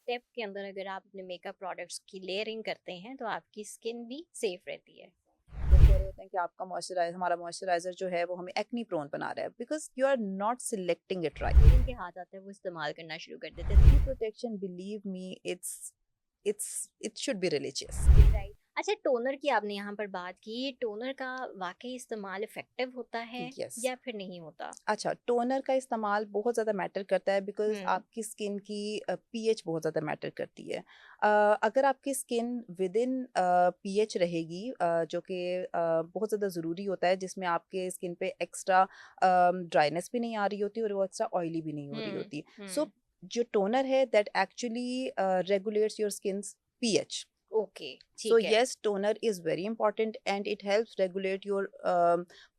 Step के अंदर अगर आप अपने मेकअप प्रोडक्ट्स की लेयरिंग करते हैं तो आपकी स्किन भी सेफ रहती है। लोग कह रहे होते हैं कि आपका हमारा मॉइस्चराइजर जो है वो हमें एक्नी प्रोन बना रहा है because you are not selecting it right. जो उनके हाथ आता है वो इस्तेमाल करना शुरू कर देते हैं। Protection believe me it's it should be religious. Right. अच्छा, टोनर की आपने यहाँ पर बात की, टोनर का वाकई इस्तेमाल इफेक्टिव होता है यस। या फिर नहीं होता? अच्छा, टोनर का इस्तेमाल बहुत ज़्यादा मैटर करता है बिकॉज़ हम्म। आपकी स्किन की पीएच बहुत ज़्यादा मैटर करती है। अगर आपकी स्किन विदिन पीएच रहेगी, जो कि बहुत ज़्यादा ज़रूरी होता है, जिसमें आपके स्किन पे एक्स्ट्रा ड्राइनेस भी नहीं आ रही होती और वो एक्स्ट्रा ऑयली भी नहीं हो रही हम्म। होती। हम्म। सो जो टोनर है that actually regulates your skins pH. Okay, So ठीक है। yes, toner is very important and it helps regulate your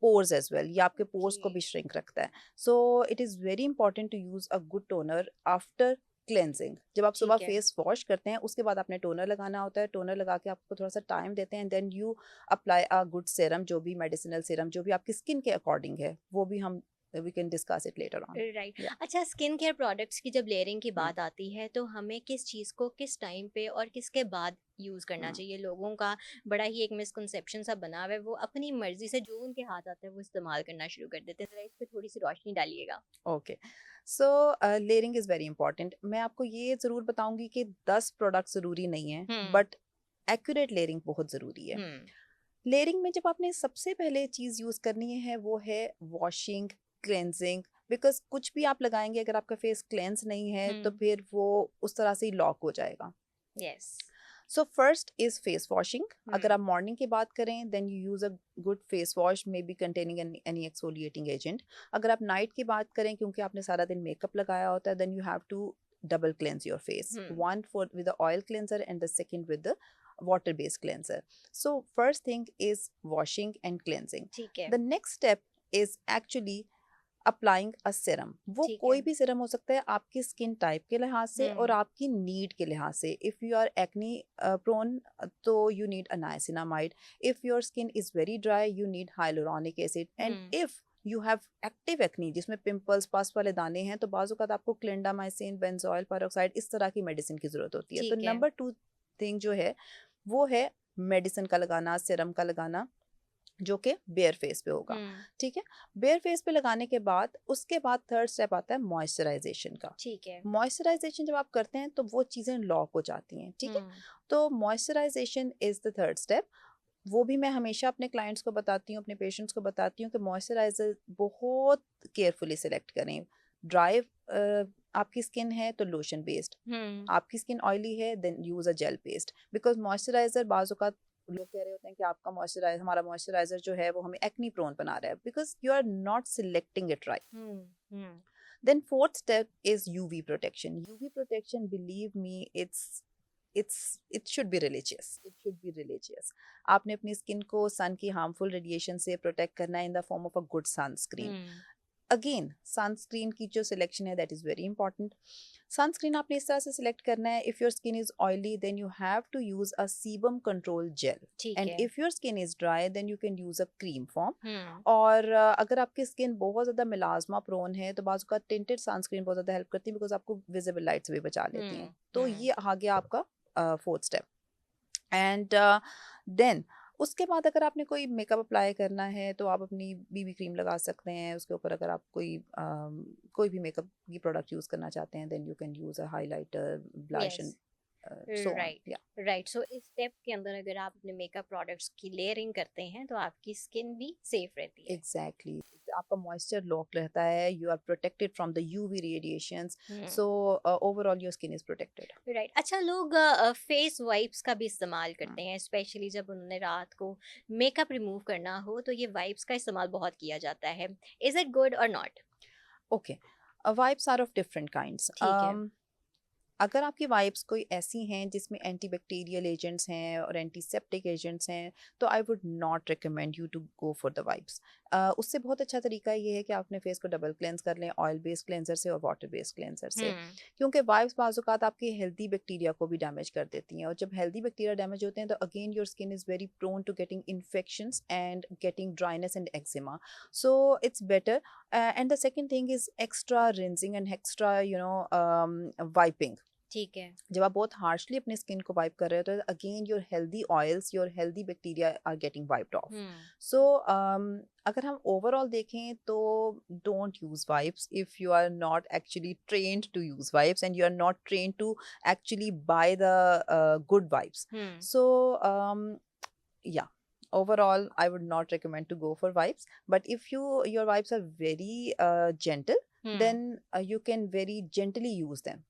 pores as well. ये आपके pores को ओके। भी shrink रखता है. So it is very important to use a good toner after cleansing. जब आप सुबह ठीक है। फेस वॉश करते हैं उसके बाद आपने टोनर लगाना होता है. टोनर लगा के आपको थोड़ा सा टाइम देते हैं, then you apply a good serum, जो भी मेडिसिनल सेरम जो भी आपकी स्किन के अकॉर्डिंग है, वो भी हम we can discuss it later on. Right. या अच्छा, स्किन केयर प्रोडक्ट्स की जब लेयरिंग की बात आती है तो हमें किस चीज़ को किस टाइम पे और किसके बाद यूज़ करना चाहिए? लोगों का बड़ा ही एक मिसकंसेप्शन सा बना हुआ है, वो अपनी मर्जी से जो उनके हाथ आता है वो इस्तेमाल करना शुरू कर देते हैं। ज़रा इस पे थोड़ी सी रोशनी डालिएगा। Okay. So layering is very important. मैं आपको ये ज़रूर बताऊंगी कि 10 प्रोडक्ट ज़रूरी नहीं है, हम्म। बट एक्यूरेट लेयरिंग बहुत ज़रूरी है. हम्म। लेयरिंग में जब आपने सबसे पहले चीज़ यूज़ करनी है वो है वॉशिंग, क्लेंजिंग. बिकॉज कुछ भी आप लगाएंगे अगर आपका फेस क्लेंस नहीं है तो हम्म। फिर वो उस तरह से ही लॉक हो जाएगा. Yes. So first is face washing. अगर हम्म। आप मॉर्निंग की बात करें then you use a good face wash may be containing any exfoliating agent. अगर आप नाइट की बात करें क्योंकि आपने सारा दिन मेकअप लगाया होता है, then you have to double cleanse your face, hmm. one for with the oil cleanser and the second with the water based cleanser. So first thing is washing and cleansing. ठीक है। The next step is actually applying a serum. वो ठीक है। कोई भी serum हो सकता है आपकी स्किन टाइप के लिहाज से और हम्म। आपकी नीड के लिहाज से. If you are acne prone तो you need a niacinamide. If your skin is very dry you need hyaluronic acid. And hmm. If you have active acne जिसमें पिंपल्स पस वाले दाने हैं तो बाज़ आपको क्लिंडामाइसिन, बेंजोइल पेरोक्साइड इस तरह की मेडिसिन की ज़रूरत होती है. तो ठीक है। नंबर टू थिंग जो है वो है मेडिसिन का लगाना, सीरम का लगाना, जो कि बेयर फेस पे होगा. हम्म। ठीक है. बेयर फेस पे लगाने के बाद उसके बाद थर्ड स्टेप आता है मॉइस्चराइजेशन का. ठीक है। मॉइस्चराइजेशन जब आप करते हैं तो वो चीज़ें लॉक हो जाती हैं. ठीक है. हम्म। तो moisturisation is the third step. वो भी मैं हमेशा अपने क्लाइंट्स को बताती हूँ, अपने पेशेंट्स को बताती हूँ कि मॉइस्चराइजर बहुत केयरफुली सिलेक्ट करें. ड्राई आपकी स्किन है तो लोशन बेस्ड. हम्म। आपकी स्किन ऑयली है then use a gel paste. Because moisturiser बाज़ लोग कह रहे होते हैं कि हमारा मॉइस्चराइजर जो है वो हमें एक्नी प्रोन बना रहा है because you are not selecting it right. Hmm. Hmm. Then fourth step is UV protection. UV protection believe me it should be religious. आपने अपनी स्किन को सन की हार्मफुल रेडिएशन से प्रोटेक्ट करना है in the form of a good sunscreen. Hmm. Again sunscreen की जो selection है that is very important. Sunscreen आपने इस तरह से सिलेक्ट करना है. If your skin is oily then you have to use a sebum control gel. ठीक एंड है। If your skin is dry then you can use a cream form. Hmm. और अगर आपकी स्किन बहुत ज़्यादा मिलाजमा प्रोन है तो बाज़ का टिंटेड सनस्क्रीन बहुत ज़्यादा हेल्प करती है बिकॉज आपको विजिबल लाइट से भी बचा लेती हैं. हम्म। तो हम्म। ये आ गया आपका फोर्थ स्टेप. एंड देन उसके बाद अगर आपने कोई मेकअप अप्लाई करना है तो आप अपनी बीबी क्रीम लगा सकते हैं उसके ऊपर. अगर आप कोई भी मेकअप की प्रोडक्ट यूज़ करना चाहते हैं then you can use a highlighter, blush yes. And so on. Right. या राइट। सो इस स्टेप के अंदर अगर आप अपने मेकअप प्रोडक्ट्स की लेयरिंग करते हैं तो आपकी स्किन भी सेफ रहती है। एग्जैक्टली. आपका मॉइस्चर लॉक रहता है. You are protected from the UV radiations. Hmm. So overall your skin is protected. Right. अच्छा, लोग फेस वाइप्स का भी इस्तेमाल करते हैं, स्पेशली जब उन्होंने रात को मेकअप रिमूव करना हो तो ये वाइप्स का इस्तेमाल बहुत किया जाता है। इज इट गुड और not? Okay. Wipes are of different kinds. ठीक है। अगर आपकी वाइप्स कोई ऐसी हैं जिसमें एंटीबैक्टीरियल एजेंट्स हैं और एंटीसेप्टिक एजेंट्स हैं तो I would not recommend you to go for the wipes. उससे बहुत अच्छा तरीका ये है कि आप अपने फेस को डबल क्लेंस कर लें ऑयल बेस्ड क्लेंसर से और वाटर बेस्ड क्लेंसर से. हम्म। क्योंकि वाइप्स बाज़ात आपके हेल्दी बैक्टीरिया को भी डैमेज कर देती हैं और जब हेल्दी बैक्टीरिया डैमेज होते हैं तो again your skin is very prone to getting infections and getting dryness and eczema. So it's better. And the second thing is extra rinsing and extra wiping. ठीक है। जब आप बहुत हार्शली अपने skin को वाइप कर रहे हो तो again your healthy oils, your healthy bacteria are getting wiped off. Hmm, so अगर हम ओवरऑल देखें तो don't use wipes if you are not actually trained to use wipes and you are not trained to actually buy the good wipes. Hmm, So yeah, overall I would not recommend to go for wipes, but if your wipes are very gentle, hmm, then you can very gently use them.